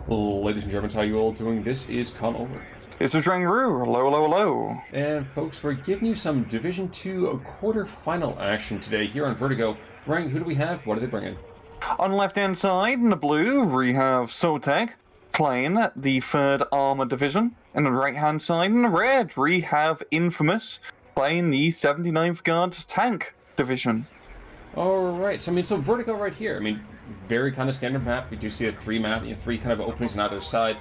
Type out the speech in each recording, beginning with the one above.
Ladies and gentlemen, how you all doing? This is Con Over. This is Rangru. Hello, hello, hello. And folks, we're giving you some Division 2 quarterfinal action today here on Vertigo. Rang, who do we have? What are they bringing? On the left-hand side, in the blue, we have Sotek playing the 3rd Armored Division. And on the right-hand side, in the red, we have Infamous playing the 79th Guards Tank Division. Alright, so Vertigo right here. Very kind of standard map. We do see three kind of openings on either side.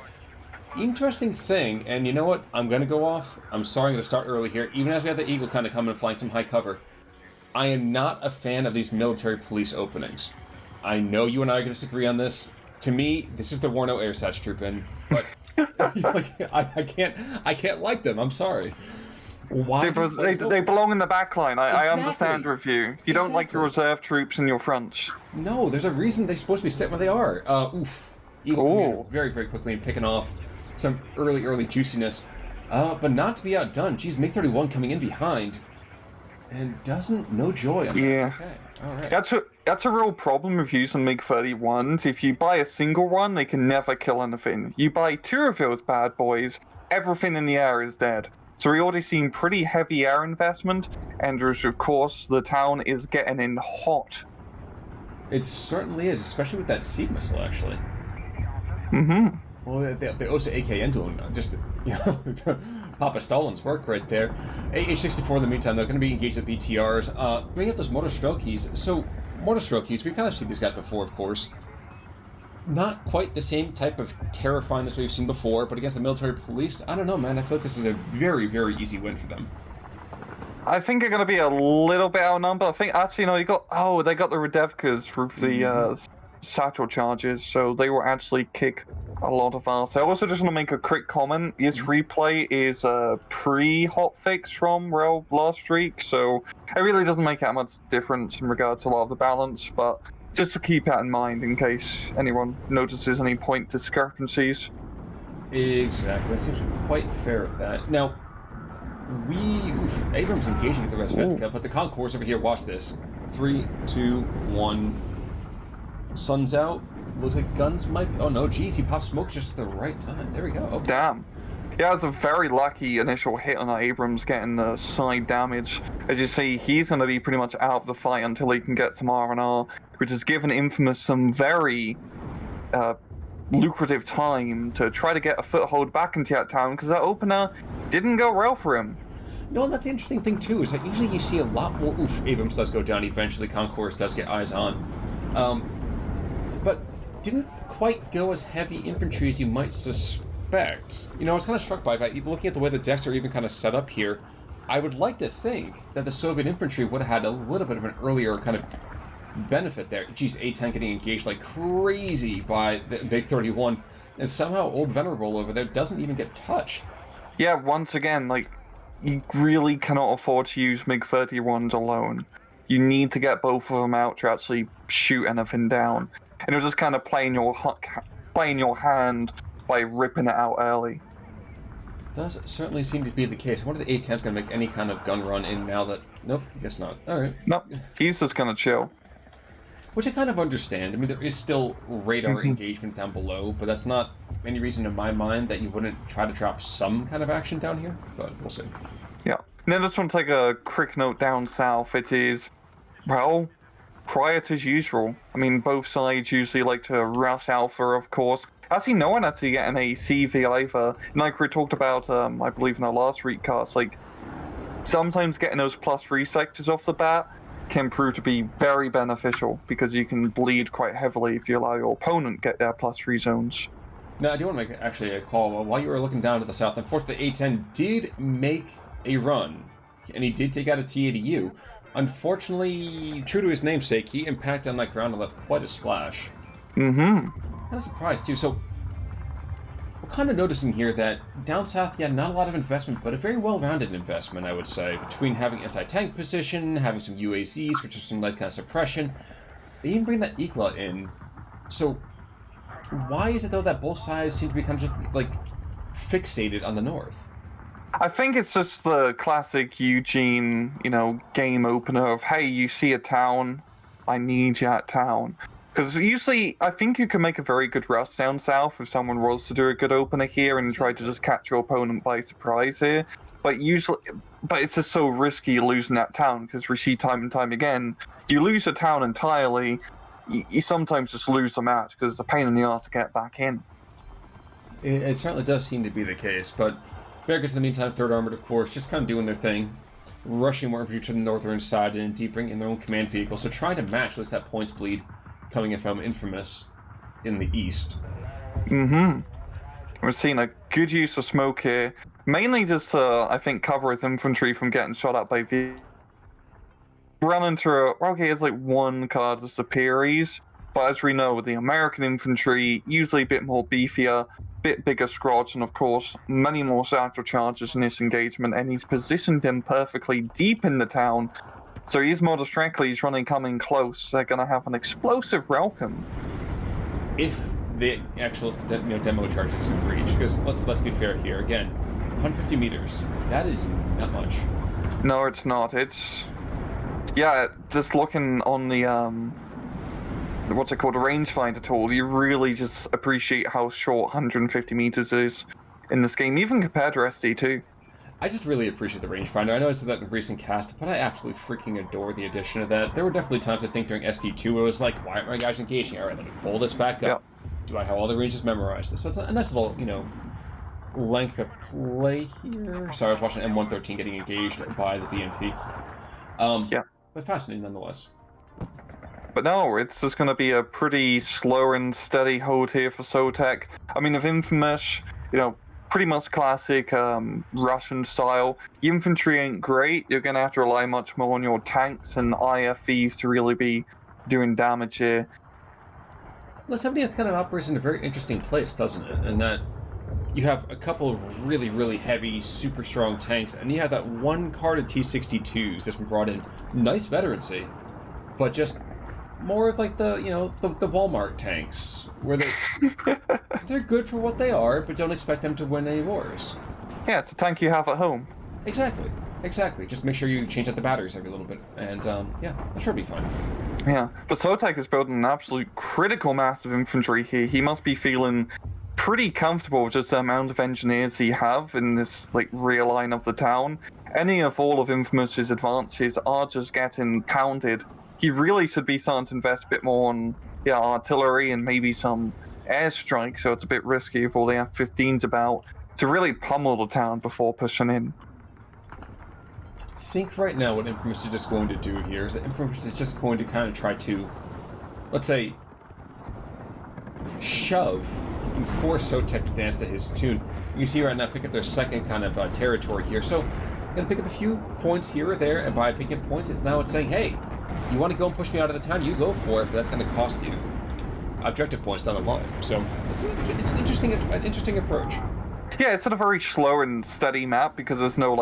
Interesting thing, and you know what? I'm going to go off. I'm sorry, I'm going to start early here. Even as we have the Eagle kind of coming and flying some high cover, I am not a fan of these military police openings. I know you and I are going to disagree on this. To me, this is the WARNO air sats troop in, but I can't like them. I'm sorry. Why? They belong in the back line. Exactly. I understand with you. You don't like your reserve troops in your fronts. No, there's a reason they're supposed to be sitting where they are. Eagle very, very quickly and picking off some early juiciness. But not to be outdone. Geez, MiG-31 coming in behind. And no joy on that. Yeah. Okay, alright. That's a real problem with using MiG-31s. If you buy a single one, they can never kill anything. You buy 2 of those bad boys, everything in the air is dead. So we're already seeing pretty heavy air investment, and of course the town is getting in hot. It certainly is, especially with that seed missile, actually. Mm-hmm. Well, they also AKN to him, just, Papa Stalin's work right there. AH-64 in the meantime, they're going to be engaged with BTRs. Bring up those Mortar Strokies. So, Mortar Strokies, we've kind of seen these guys before, of course. Not quite the same type of terrifyingness we've seen before, but against the military police, I don't know, man. I feel like this is a very, very easy win for them. I think they're going to be a little bit outnumbered. I think, actually, no, they got the Redevkas with the satchel charges, so they will actually kick a lot of ass. I also just want to make a quick comment. This replay is a pre-hotfix from Rail last week, so it really doesn't make that much difference in regards to a lot of the balance, but just to keep that in mind in case anyone notices any point discrepancies. Exactly. That seems quite fair at that. Now, Abrams engaging with the rest of Vertigo, but the Concourse over here, watch this. 3, 2, 1. Sun's out. Looks like guns might... Oh no, geez, he popped smoke just at the right time. There we go. Okay. Damn. Yeah, it was a very lucky initial hit on Abrams getting the side damage. As you see, he's going to be pretty much out of the fight until he can get some R&R, which has given Infamous some very lucrative time to try to get a foothold back into that town, because that opener didn't go well for him. No, and that's the interesting thing too, is that usually you see a lot more... Abrams does go down eventually, Concourse does get eyes on. But didn't quite go as heavy infantry as you might suspect. I was kind of struck by that. Looking at the way the decks are even kind of set up here, I would like to think that the Soviet infantry would have had a little bit of an earlier kind of benefit there. Geez, A-10 getting engaged like crazy by the Big 31, and somehow Old Venerable over there doesn't even get touched. Yeah, once again, you really cannot afford to use MiG-31s alone. You need to get both of them out to actually shoot anything down. And you're just kind of playing your hand by ripping it out early. Does certainly seem to be the case. I wonder if the A-10's going to make any kind of gun run in now that... Nope, I guess not. Alright. Nope, he's just going to chill. Which I kind of understand. There is still radar engagement down below, but that's not any reason in my mind that you wouldn't try to drop some kind of action down here, but we'll see. Yeah. And then I just want to take a quick note down south. It is, well, quiet as usual. Both sides usually like to rush Alpha, of course. Actually, no one actually getting a CV either. And like we talked about, I believe in our last recast, sometimes getting those +3 sectors off the bat can prove to be very beneficial, because you can bleed quite heavily if you allow your opponent get their +3 zones. Now, I do want to make actually a call. While you were looking down to the south, unfortunately, the A-10 did make a run, and he did take out a T-80U. Unfortunately, true to his namesake, he impacted on that ground and left quite a splash. Mm-hmm. Kind of surprised, too. So, we're kind of noticing here that down south, yeah, not a lot of investment, but a very well-rounded investment, I would say, between having anti-tank position, having some UAZs, which is some nice kind of suppression. They even bring that ECLA in. So, why is it, though, that both sides seem to be kind of just, fixated on the north? I think it's just the classic Eugene, game opener of, hey, you see a town, I need you at town. Because usually, I think you can make a very good rush down south if someone was to do a good opener here and try to just catch your opponent by surprise here. But it's just so risky losing that town, because we see time and time again, you lose a town entirely, you sometimes just lose the match because it's a pain in the ass to get back in. It certainly does seem to be the case, but Americans in the meantime, Third Armored, of course, just kind of doing their thing, rushing more infantry to the northern side and deeping in their own command vehicle, so trying to match at least that points bleed coming in from Infamous in the east. Mm-hmm. We're seeing a good use of smoke here, mainly just I think cover his infantry from getting shot at by run into it's like one card of superiors, but as we know, the American infantry usually a bit more beefier, bit bigger squads, and of course many more satchel charges in this engagement, and he's positioned them perfectly deep in the town, so he's more distractly, he's running coming close. They're gonna have an explosive welcome if the actual demo charges can reach, because let's be fair here again, 150 meters, that is not much. No, it's not. It's just looking on the what's it called, a rangefinder tool, you really just appreciate how short 150 meters is in this game, even compared to SD2. I just really appreciate the rangefinder. I know I said that in a recent cast, but I absolutely freaking adore the addition of that. There were definitely times I think during SD2 where it was like, why aren't my guys engaging? All right, let me pull this back up. Yep. Do I have all the ranges memorized? So it's a nice little, length of play here. Sorry, I was watching M113 getting engaged by the BMP. But fascinating nonetheless. But no, it's just going to be a pretty slow and steady hold here for Sotek. I mean, of Infamous, pretty much classic Russian style. The infantry ain't great. You're going to have to rely much more on your tanks and IFVs to really be doing damage here. Well, 70th kind of operates in a very interesting place, doesn't it? And that you have a couple of really, really heavy, super strong tanks, and you have that one card of T-62s that's been brought in. Nice veterancy, but just more of like the Walmart tanks, where they're good for what they are, but don't expect them to win any wars. Yeah, it's a tank you have at home. Exactly. Just make sure you change out the batteries every little bit, and that should be fine. Yeah, but Sotek is building an absolute critical mass of infantry here. He must be feeling pretty comfortable with just the amount of engineers he have in this rear line of the town. Any of all of Infamous's advances are just getting pounded. He really should be starting to invest a bit more on artillery and maybe some airstrikes, so it's a bit risky if all the F-15s about, to really pummel the town before pushing in. I think right now what Infamous is just going to do here is that Infamous is just going to kind of try to, let's say, shove and force Sotek to dance to his tune. You can see right now pick up their second kind of territory here, so going to pick up a few points here or there, and by picking points, it's saying, hey, you want to go and push me out of the town, you go for it, but that's going to cost you objective points down the line. So it's an interesting approach. Yeah, it's a very slow and steady map because there's no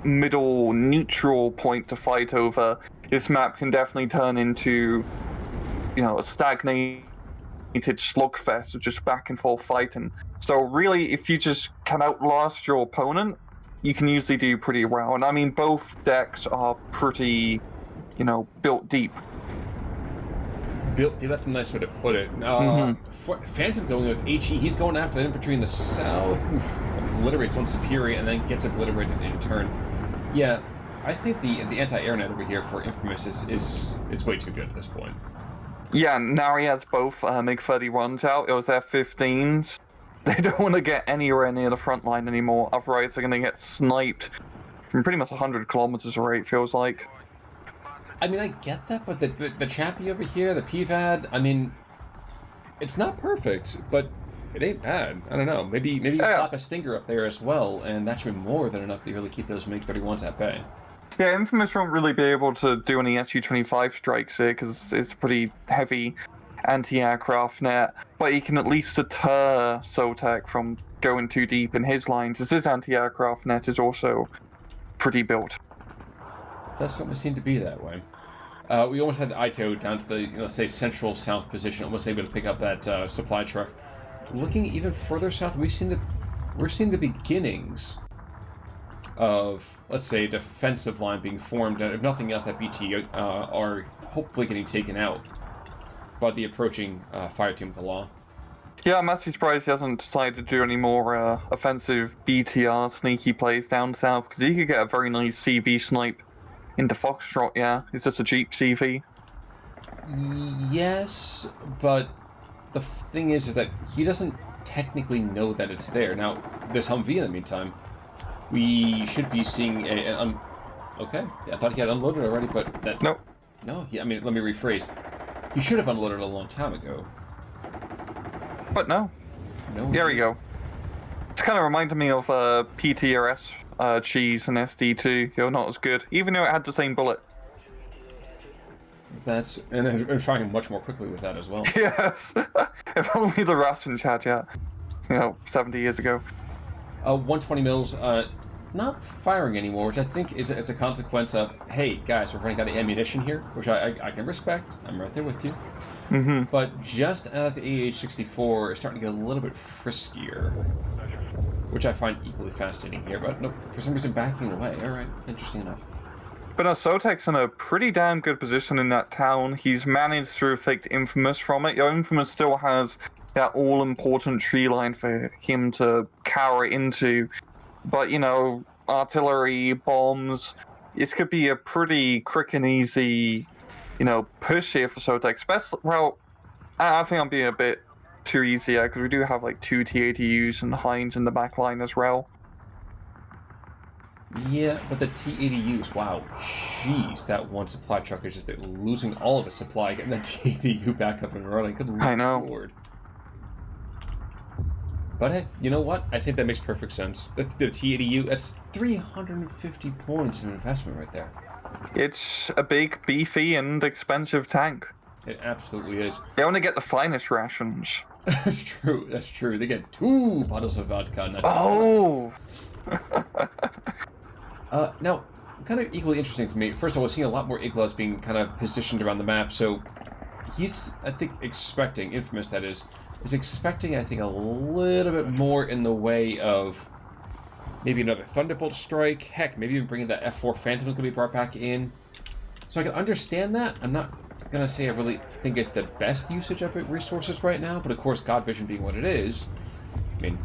middle neutral point to fight over. This map can definitely turn into a stagnated slugfest of just back and forth fighting. So really, if you just can outlast your opponent, you can usually do pretty well. And I mean, both decks are pretty built deep. Built deep, that's a nice way to put it. Phantom going with HE, he's going after the infantry in the south. Obliterates one superior and then gets obliterated in turn. Yeah, I think the anti-air net over here for Infamous is it's way too good at this point. Yeah, now he has both MiG-30 runs out. It was F-15s. They don't want to get anywhere near the front line anymore, otherwise they're going to get sniped from pretty much 100 kilometers away, it feels like. I mean, I get that, but the Chappie over here, the PVAD, I mean, it's not perfect, but it ain't bad. I don't know. Maybe you slap a Stinger up there as well, and that should be more than enough to really keep those MiG-31s at bay. Yeah, Infamous won't really be able to do any Su-25 strikes here because it's pretty heavy anti-aircraft net, but he can at least deter Sotek from going too deep in his lines, as his anti-aircraft net is also pretty built. Does certainly seem to be that way. We almost had Ito down to the, let's say, central south position, almost able to pick up that supply truck. Looking even further south, we're seeing the beginnings of, let's say, a defensive line being formed, and if nothing else, that BT are hopefully getting taken out. by the approaching fire team of the law. Yeah, I'm actually surprised he hasn't decided to do any more offensive BTR sneaky plays down south, because he could get a very nice CV snipe into Foxtrot, yeah. It's just a Jeep CV. Yes, but the thing is that he doesn't technically know that it's there. Now, there's Humvee in the meantime. We should be seeing okay, yeah, I thought he had unloaded already, but that... Nope. No, I mean, let me rephrase. He should have unloaded a long time ago. But no. No. There we go. It's kind of reminded me of PTRS cheese and SD2. You're not as good, even though it had the same bullet. And firing much more quickly with that as well. Yes. If only the Russians had, yeah. 70 years ago. 120 mils, not firing anymore, which I think is a consequence of, hey, guys, we're running out of ammunition here, which I can respect. I'm right there with you. Mm-hmm. But just as the AH-64 is starting to get a little bit friskier, which I find equally fascinating here, but nope, for some reason backing away. All right, interesting enough. But no, Sotek's in a pretty damn good position in that town. He's managed to effect Infamous from it. Infamous still has that all-important tree line for him to cower into. But, artillery, bombs, this could be a pretty quick and easy, push here for Sotek. Especially, well, I think I'm being a bit too easy here, because we do have, like, 2 T-80Us and Heinz in the back line as well. Yeah, but the T-80Us, wow, jeez, that one supply truck is just losing all of its supply, getting that T-80U back up and running. Good I know. Lord. But hey, you know what? I think that makes perfect sense. The T-80U, that's 350 points of investment right there. It's a big, beefy, and expensive tank. It absolutely is. They only get the finest rations. That's true. They get 2 bottles of vodka. Not oh! Now, kind of equally interesting to me, first of all, we're seeing a lot more Iglas being kind of positioned around the map, so he's, I think, expecting, Infamous that is expecting, I think, a little bit more in the way of maybe another Thunderbolt strike, heck, maybe even bringing that F4 Phantom is going to be brought back in. So I can understand that. I'm not going to say I really think it's the best usage of resources right now, but of course, God Vision being what it is, I mean,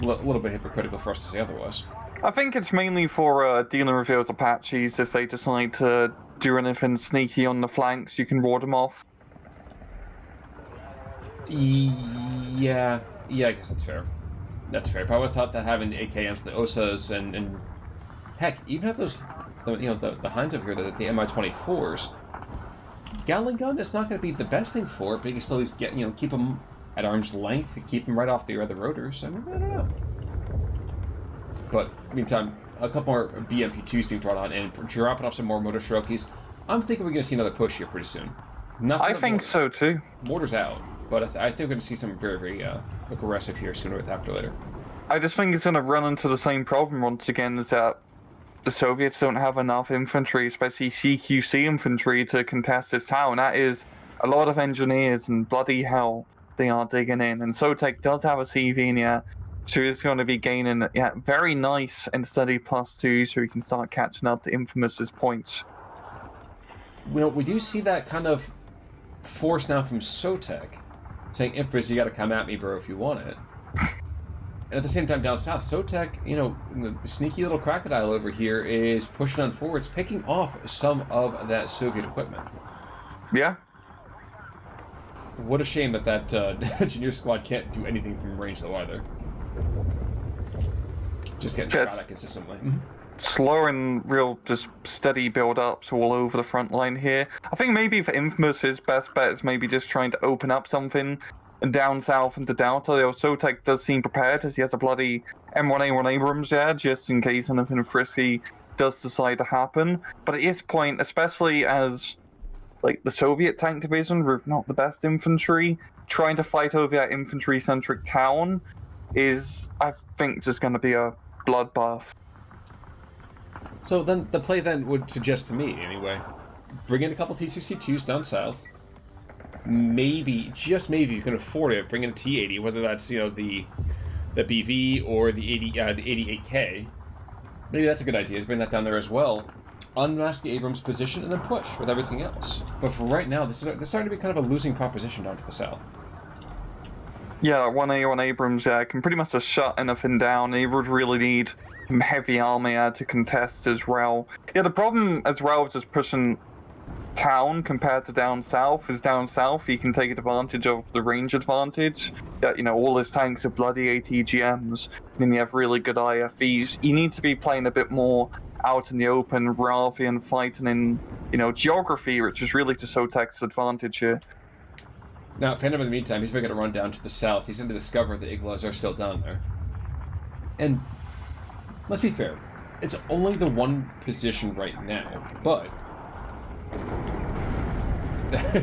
a little bit hypocritical for us to say otherwise. I think it's mainly for dealing with those Apaches. If they decide to do anything sneaky on the flanks, you can ward them off. Yeah, I guess that's fair. That's fair. But I would have thought that having the AKMs, the OSAs, and heck, even have those, the Heinz over here, the MI-24s, Gatling gun, it's not going to be the best thing for it, but you can still at least get, keep them at arm's length, keep them right off the other rotors. I mean, I don't know. But, meantime, a couple more BMP2s being brought on and dropping off some more Motor Shiroki's. I'm thinking we're going to see another push here pretty soon. I think so, too. Mortar's out, but I think we're going to see something very, very aggressive here sooner or later. I just think it's going to run into the same problem once again, is that the Soviets don't have enough infantry, especially CQC infantry, to contest this town. That is a lot of engineers, and bloody hell, they are digging in. And Sotek does have a CV in here, so he's going to be gaining very nice and steady +2, so he can start catching up to Infamous's points. We do see that kind of force now from Sotek, saying, Infamous, you got to come at me, bro, if you want it. And at the same time, down south, Sotek, the sneaky little crocodile over here is pushing on forwards, picking off some of that Soviet equipment. Yeah. What a shame that engineer squad can't do anything from range, though, either. Just getting shot at consistently. Slow and real, just steady build-ups all over the front line here. I think maybe for Infamous, his best bet is maybe just trying to open up something down south into Delta. Though Sotek does seem prepared, as he has a bloody M1A1 Abrams there, just in case anything frisky does decide to happen. But at this point, especially as the Soviet tank division with not the best infantry, trying to fight over that infantry-centric town is, I think, just going to be a bloodbath. So then the play would suggest to me, anyway, bring in a couple T-62s down south. Maybe, just maybe, you can afford it, bring in a T-80, whether that's, the BV or the 88K. Maybe that's a good idea, to bring that down there as well. unmask the Abrams position and then push with everything else. But for right now, this is starting to be kind of a losing proposition down to the south. Yeah, 1A on Abrams, can pretty much just shut anything down. He would really need some heavy army to contest as well. Yeah, the problem as well with just pushing town compared to down south is down south he can take advantage of the range advantage. All his tanks are bloody ATGMs, and then you have really good IFVs. You need to be playing a bit more out in the open rather than fighting in, geography, which is really to Sotek's advantage here. Now, Phantom, in the meantime, he's making a run down to the south. He's going to discover the Iglas are still down there. And let's be fair, it's only the one position right now, but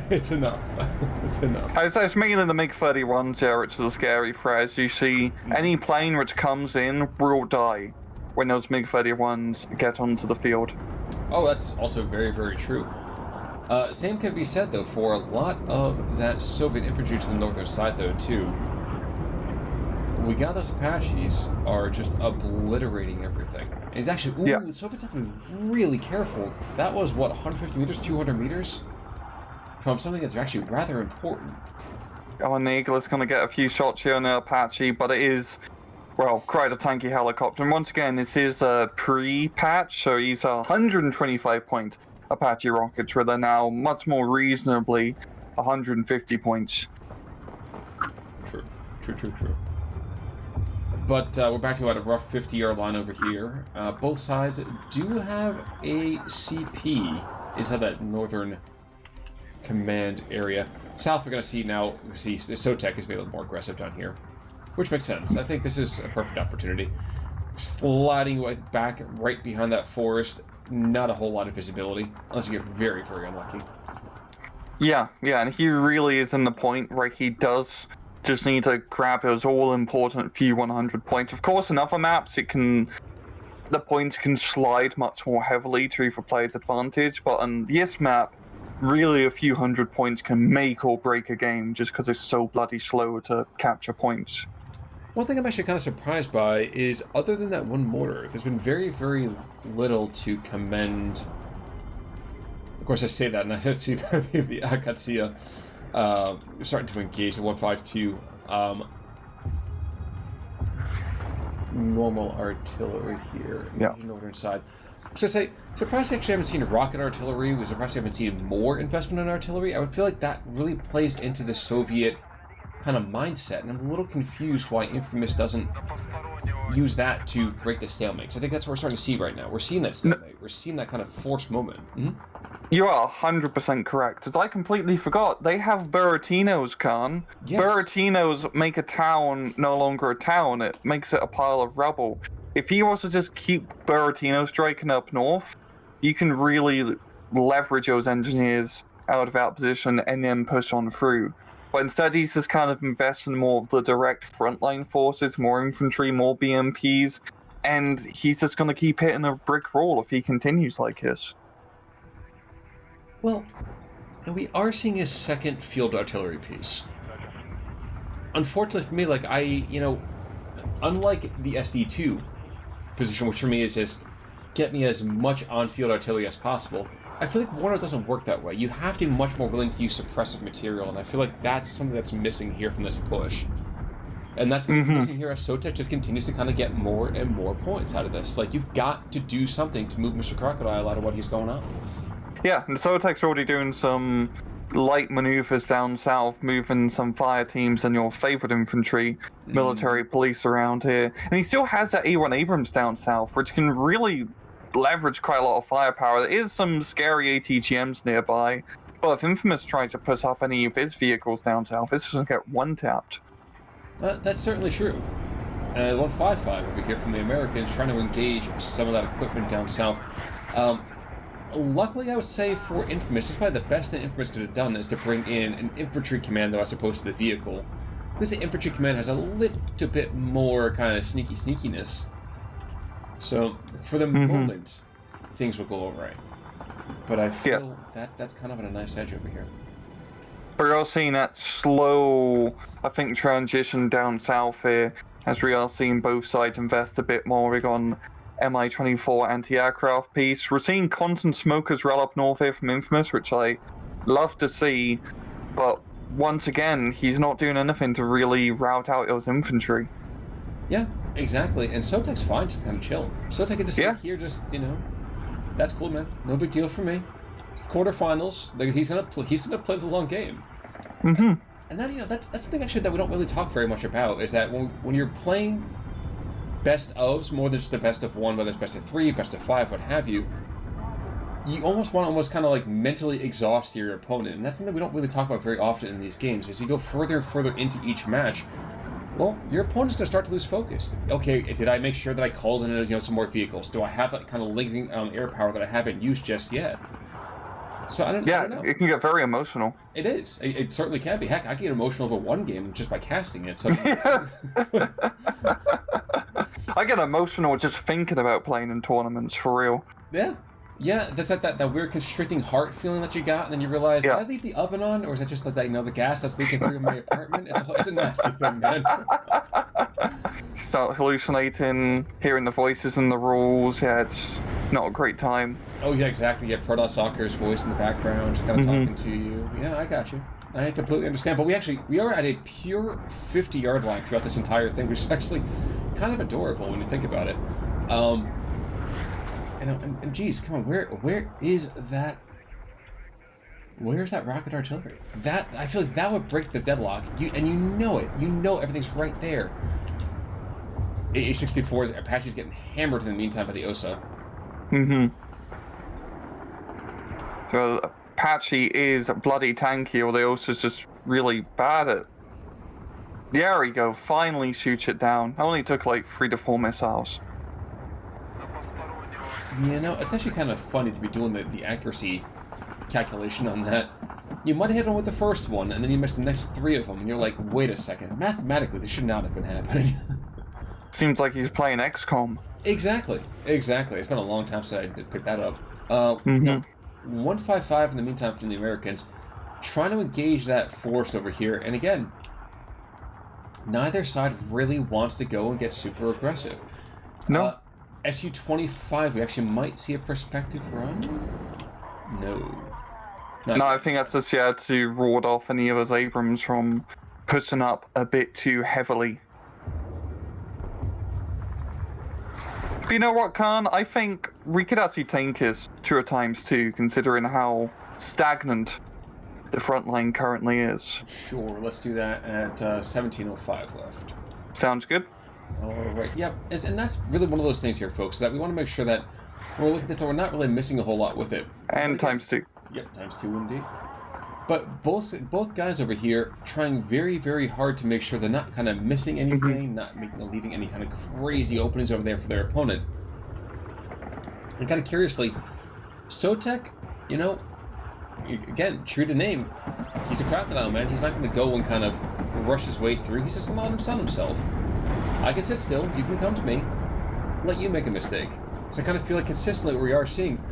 it's enough. It's enough. It's mainly the MiG-31s here, which is a scary threat. As you see, any plane which comes in will die when those MiG-31s get onto the field. Oh, that's also very, very true. Same could be said, though, for a lot of that Soviet infantry to the northern side, though, too. We got those Apaches are just obliterating everything. And it's actually, the Soviets have to be really careful. That was, 150 meters, 200 meters? From something that's actually rather important. Oh, and the Eagle is going to get a few shots here on the Apache, but it is, quite a tanky helicopter. And once again, this is a pre-patch, so he's 125-point Apache rockets, where they're now much more reasonably 150 points. True. But we're back to about a rough 50-yard line over here. Both sides do have a CP inside that northern command area. South, we're going to see now, Sotek is being a little more aggressive down here, which makes sense. I think this is a perfect opportunity. Sliding back right behind that forest, not a whole lot of visibility, unless you get very, very unlucky. Yeah, and he really is in the point where he does just need to grab those all-important few 100 points. Of course, in other maps, the points can slide much more heavily to the player's advantage, but on this map, really a few 100 points can make or break a game just because it's so bloody slow to capture points. One thing I'm actually kind of surprised by is, other than that one mortar, there's been very, very little to commend. Of course, I say that, and I see the Akatsuya starting to engage the 152 normal artillery here on the northern side. So I say, surprised we actually haven't seen rocket artillery. We're surprised we haven't seen more investment in artillery. I would feel like that really plays into the Soviet kind of mindset, and I'm a little confused why Infamous doesn't use that to break the stalemate. Because I think that's what we're starting to see right now. We're seeing that stalemate. We're seeing that kind of forced moment. Mm-hmm. You are 100% correct. As I completely forgot, they have Buratinos, Khan. Yes. Buratinos make a town no longer a town. It makes it a pile of rubble. If he was to just keep Buratino striking up north, you can really leverage those engineers out of that position and then push on through. But instead, he's just kind of investing more of the direct frontline forces, more infantry, more BMPs, and he's just going to keep hitting a brick wall if he continues like this. Well, we are seeing a second field artillery piece. Unfortunately for me, unlike the SD2 position, which for me is just get me as much on-field artillery as possible, I feel like WARNO doesn't work that way. You have to be much more willing to use suppressive material, and I feel like that's something that's missing here from this push. And that's missing here as Sotek just continues to kind of get more and more points out of this. Like, you've got to do something to move Mr. Crocodile out of what he's going on. Yeah, and Sotek's already doing some light maneuvers down south, moving some fire teams and your favorite infantry, military police around here. And he still has that A1 Abrams down south, which can really leverage quite a lot of firepower. There is some scary ATGMs nearby, but if Infamous tries to put up any of his vehicles down south, it's just going to get one-tapped. That's certainly true. 155 over here from the Americans trying to engage some of that equipment down south. Luckily, I would say for Infamous, it's probably the best thing Infamous could have done is to bring in an infantry commando as opposed to the vehicle. Because the infantry command has a little bit more kind of sneakiness. So, for the moment, things will go all right. But I feel that's kind of on a nice edge over here. We're all seeing that slow, transition down south here, as we are seeing both sides invest a bit more on Mi-24 anti-aircraft piece. We're seeing constant smoke as well up north here from Infamous, which I love to see, but once again, he's not doing anything to really rout out those infantry. Yeah, exactly. And Sotek's fine, just kind of chill. Sotek can just sit here, just, that's cool, man. No big deal for me. It's the quarterfinals. He's gonna play the long game. Mm-hmm. And then, that's something actually that we don't really talk very much about, is that when you're playing best ofs, more than just the best of one, whether it's best of 3, best of 5, what have you, you almost want to kind of like mentally exhaust your opponent. And that's something we don't really talk about very often in these games. As you go further and further into each match, well, your opponent's going to start to lose focus. Okay, did I make sure that I called in some more vehicles? Do I have that kind of lingering air power that I haven't used just yet? So I don't know. It can get very emotional. It is. It certainly can be. Heck, I get emotional over one game just by casting it. So I get emotional just thinking about playing in tournaments, for real. Yeah, that's that weird constricting heart feeling that you got, and then you realize, did I leave the oven on, or is it just like that, the gas that's leaking through my apartment? It's a nasty thing, man. Start hallucinating, hearing the voices and the rules. Yeah, it's not a great time. Oh yeah, exactly. You have Protoss Soccer's voice in the background, just kind of talking to you. Yeah, I got you. I completely understand. But we are at a pure 50-yard line throughout this entire thing, which is actually kind of adorable when you think about it. And geez, come on, where is that? Where's that rocket artillery? That, I feel like that would break the deadlock. You know it. You know everything's right there. A-64's Apache's getting hammered in the meantime by the OSA. Mm-hmm. So Apache is bloody tanky, or the OSA's just really bad at. There we go. Finally shoots it down. Only took like 3 to 4 missiles. It's actually kind of funny to be doing the accuracy calculation on that. You might have hit him with the first one, and then you missed the next 3 of them, and you're like, wait a second. Mathematically, this should not have been happening. Seems like he's playing XCOM. Exactly. It's been a long time since I did pick that up. 155 in the meantime from the Americans, trying to engage that forest over here, and again, neither side really wants to go and get super aggressive. No. Su-25, we actually might see a perspective run? No. I think that's just to ward off any of his Abrams from pushing up a bit too heavily. But you know what, Khan? I think we could actually tank this 2 times too, considering how stagnant the front line currently is. Sure, let's do that at 17:05 left. Sounds good. All right, yep. And that's really one of those things here, folks, that we want to make sure that we're looking at this and we're not really missing a whole lot with it. And times 2. Yep, times 2 indeed. But both guys over here trying very, very hard to make sure they're not kind of missing anything, not leaving any kind of crazy openings over there for their opponent. And kind of curiously, Sotek, again, true to name, he's a crocodile, man. He's not going to go and kind of rush his way through. He's just going to let him sun himself. I can sit still, you can come to me, let you make a mistake. So I kind of feel like consistently we are seeing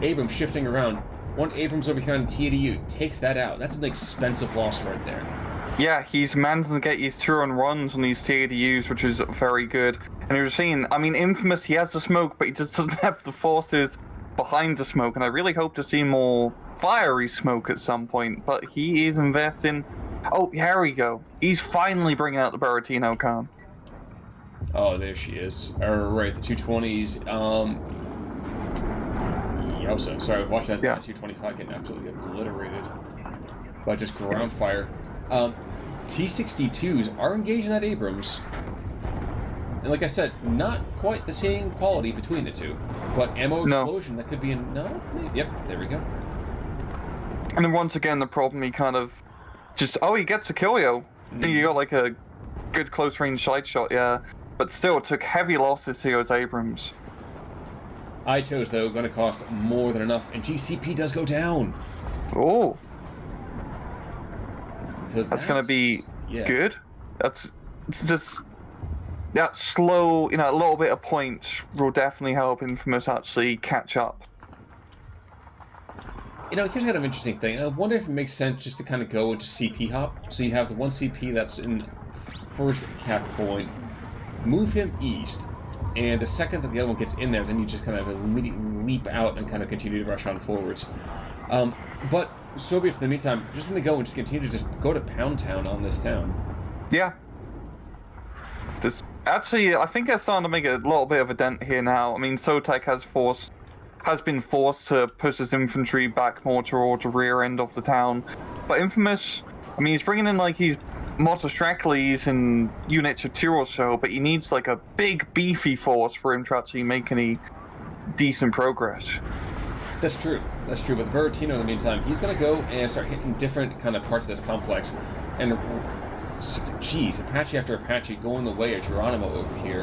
Abrams shifting around. One Abrams over here on TADU takes that out. That's an expensive loss right there. Yeah, he's managing to get these 2-run runs on these TADUs, which is very good. And you're seeing, Infamous, he has the smoke, but he just doesn't have the forces behind the smoke. And I really hope to see more fiery smoke at some point. But he is investing. Oh, here we go. He's finally bringing out the Buratino, Khan. Oh, there she is. Alright, the 220s. Sorry, watch that 225 getting absolutely obliterated by just ground fire. T-62s are engaging that Abrams. And like I said, not quite the same quality between the two. But ammo explosion, that could be yep, there we go. And then once again, the problem, he kind of just, he gets a kill, yo. I think he got like a good close range side shot, yeah. But still, took heavy losses to those Abrams. ITO's, though, going to cost more than enough, and GCP does go down. Oh. So that's going to be good. That's just that slow, a little bit of points will definitely help Infamous actually catch up. Here's kind of an interesting thing. I wonder if it makes sense just to kind of go into CP hop. So you have the one CP that's in first cap point, move him east, And the second that the other one gets in there, then you just kind of immediately leap out and kind of continue to rush on forwards. But Soviets, in the meantime, just going to go and just continue to just go to Pound Town on this town. Yeah. Actually, I think they're starting to make a little bit of a dent here now. I mean, Sotek has been forced to push his infantry back more towards the rear end of the town. But Infamous, I mean, he's bringing in like his Motostracles and units of 2 or so, but he needs like a big beefy force for him to actually make any decent progress. That's true. But the Vertigo, in the meantime, he's going to go and start hitting different kind of parts of this complex. And, geez, Apache after Apache going the way of Geronimo over here.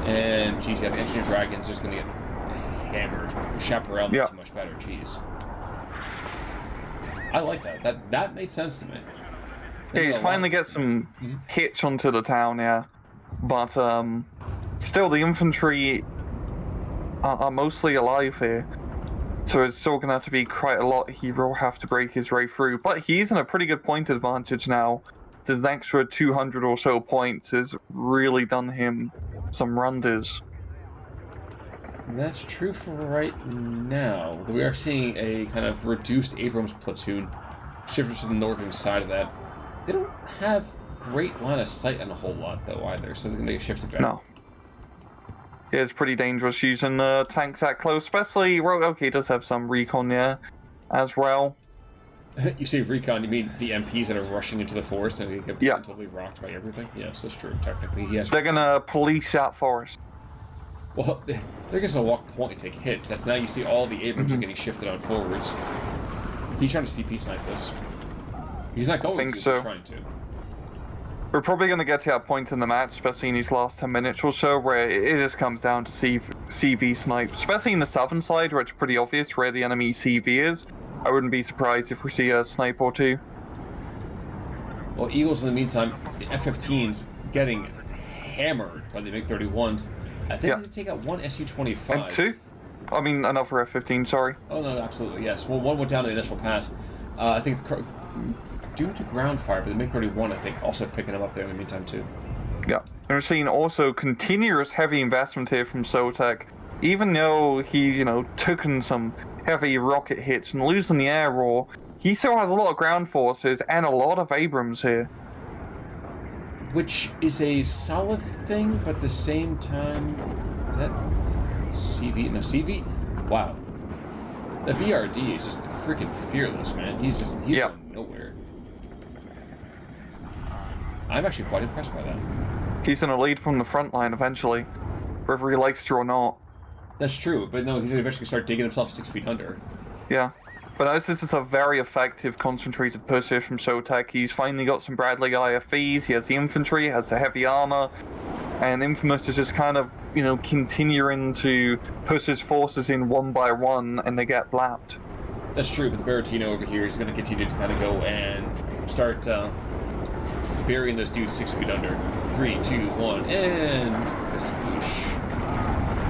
And, geez, yeah, the Engineer Dragon's just going to get hammered. Chaparral made too much better. Jeez. I like that. That made sense to me. Yeah, he's finally get some hits onto the town, yeah. But still, the infantry are mostly alive here. So it's still going to have to be quite a lot he will have to break his way through. But he's in a pretty good point advantage now. The extra 200 or so points has really done him some wonders. That's true for right now. We are seeing a kind of reduced Abrams platoon shifted to the northern side of that. They don't have great line of sight on a whole lot, though, either, so they're going to get shifted back. No. Yeah, it's pretty dangerous using tanks that close, especially... Well, okay, it does have some recon there as well. You say recon, you mean the MPs that are rushing into the forest and they get totally rocked by everything? Yes, that's true, technically. They're going to police that forest. Well, they're just going to walk point and take hits. That's now you see all the Abrams are getting shifted on forwards. He's trying to CP snipe this. He's not going to, so. He's trying to. We're probably going to get to that point in the match, especially in these last 10 minutes or so, where it just comes down to CV snipe. Especially in the southern side, where it's pretty obvious where the enemy CV is. I wouldn't be surprised if we see a snipe or two. Well, Eagles, in the meantime, the F-15s getting hammered by the MiG-31s. I think they take out one Su-25. And 2? I mean, another F-15, sorry. Oh, no, absolutely, yes. Well, one went down to the initial pass. I think due to ground fire, but the MiG-31, I think, also picking them up there in the meantime, too. Yeah. And we're seeing also continuous heavy investment here from Sotek. Even though he's, taken some heavy rocket hits and losing the air war, he still has a lot of ground forces and a lot of Abrams here. Which is a solid thing, but at the same time... Is that CV? No, CV? Wow. The BRD is just freaking fearless, man. He's going nowhere. I'm actually quite impressed by that. He's going to lead from the front line eventually, whether he likes to or not. That's true, but no, he's going to eventually start digging himself 6 feet under. Yeah. But as this is a very effective concentrated push here from Sotek, he's finally got some Bradley IFVs, he has the infantry, he has the heavy armor, and Infamous is just kind of, continuing to push his forces in one by one, and they get blapped. That's true, but the Bertino over here is going to continue to kind of go and start burying those dudes 6 feet under. 3, 2, 1, and spoosh.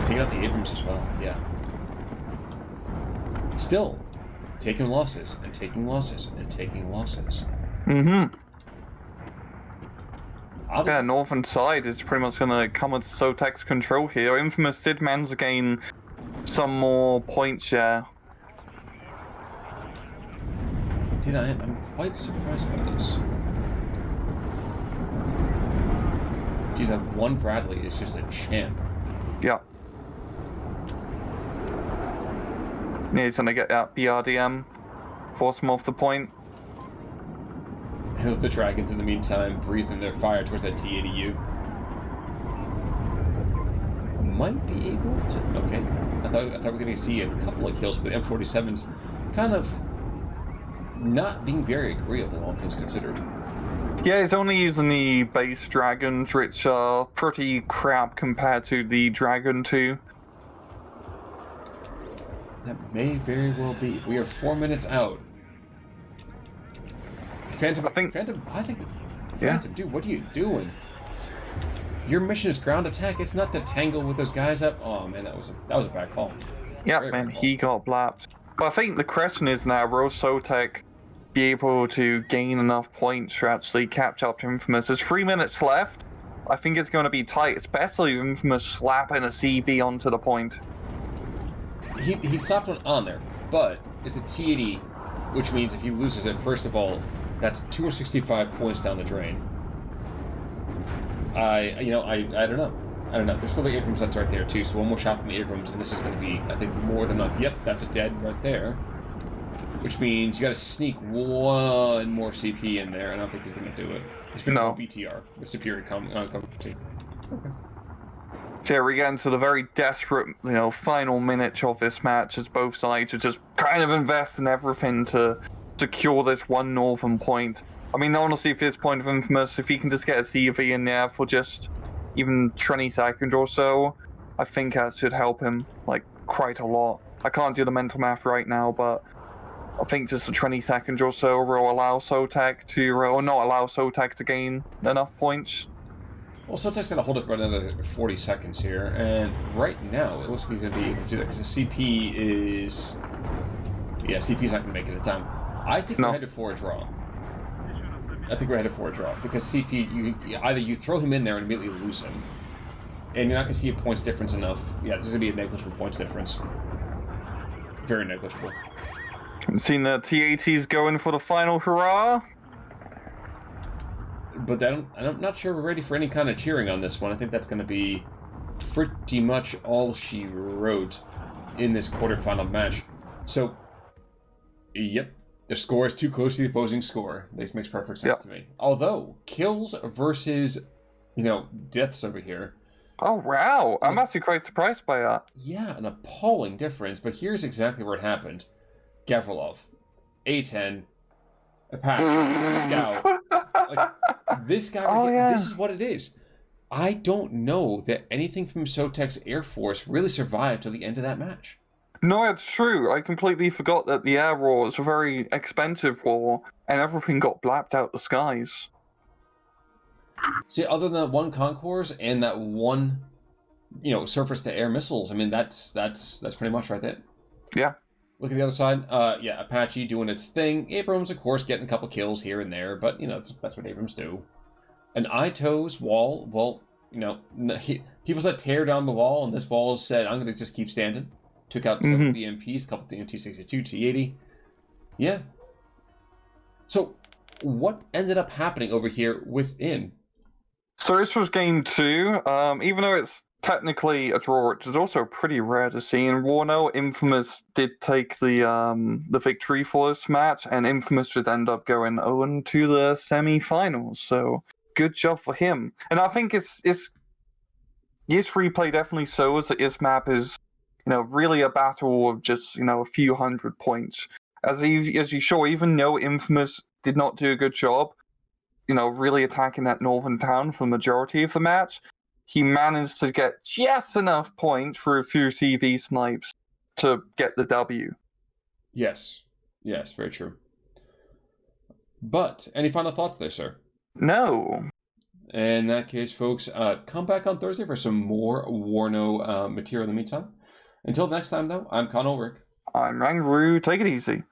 Take out the Abrams as well, yeah. Still, taking losses, and taking losses, and taking losses. Mm-hmm. Yeah, northern side is pretty much going to come with Sotek's control here. Infamous did manage to gain some more points here. I'm quite surprised by this. Geez, that one Bradley is just a champ. Yeah. Yeah, he's going to get that BRDM, force him off the point. And with the Dragons, in the meantime, breathing their fire towards that T-80U. Might be able to... Okay. I thought we were going to see a couple of kills, but the M47's kind of not being very agreeable, all things considered. Yeah, he's only using the base Dragons, which are pretty crap compared to the Dragon 2. That may very well be. We are 4 minutes out. Phantom, dude, what are you doing? Your mission is ground attack. It's not to tangle with those guys up. Oh man, that was a bad call. Yeah, man, he got blapped. But I think the question is now, will Sotek be able to gain enough points to actually catch up to Infamous? There's 3 minutes left. I think it's going to be tight, especially with Infamous slapping a CV onto the point. He slapped one on there, but it's a T80, which means if he loses it, first of all, that's 265 points down the drain. I don't know. I don't know. There's still the Abrams that's right there too. So one more shot from the Abrams, and this is going to be, I think, more than enough. Yep, that's a dead right there. Which means you got to sneak one more CP in there, and I don't think he's going to do it. He's been no BTR, the superior coverage. Okay. So yeah, we get into the very desperate, final minutes of this match as both sides are just kind of invest in everything to secure this one northern point. I mean, honestly, for this point of Infamous, if he can just get a CV in there for just even 20 seconds or so, I think that should help him, quite a lot. I can't do the mental math right now, but I think just the 20 seconds or so will allow Sotek to, or not allow Sotek to gain enough points. Well, Sotek's going to hold it for another 40 seconds here, and right now, it looks like he's going to be able to do that, because the CP is... Yeah, CP's not going to make it in time. I think we're headed for a draw. Because CP, either you throw him in there and immediately lose him, and you're not going to see a points difference enough. Yeah, this is going to be a negligible points difference. Very negligible. I've seen the T80s going for the final hurrah. But I'm not sure we're ready for any kind of cheering on this one. I think that's going to be pretty much all she wrote in this quarterfinal match. So, yep, the score is too close to the opposing score. This makes perfect sense to me. Although, kills versus, deaths over here. Oh, wow. I'm actually quite surprised by that. Yeah, an appalling difference. But here's exactly where it happened. Gavrilov, A10, Apache, Scout. This guy, this is what it is. I don't know that anything from Sotek's Air Force really survived till the end of that match. No, it's true. I completely forgot that the air war was a very expensive war, and everything got blapped out the skies. See, other than that one Concourse and that one, surface-to-air missiles, I mean, that's pretty much right there. Yeah. Look at the other side. Apache doing its thing. Abrams, of course, getting a couple kills here and there, but, that's what Abrams do. And Ito's wall, well, he was a tear down the wall, and this wall said, I'm going to just keep standing. Took out several BMPs, a couple T62, T80. Yeah. So, what ended up happening over here within? So this was game 2. Even though it's technically a draw, which is also pretty rare to see in WARNO, Infamous did take the victory for this match, and Infamous should end up going on to the semi-finals. So good job for him. And I think it's this replay definitely shows that this map is, really a battle of just, a few hundred points. As you saw, even though Infamous did not do a good job, really attacking that northern town for the majority of the match, he managed to get just enough points for a few CV snipes to get the W. Yes, very true. But, any final thoughts there, sir? No. In that case, folks, come back on Thursday for some more WARNO material in the meantime. Until next time, though, I'm Con Ulrich. I'm Rangru. Take it easy.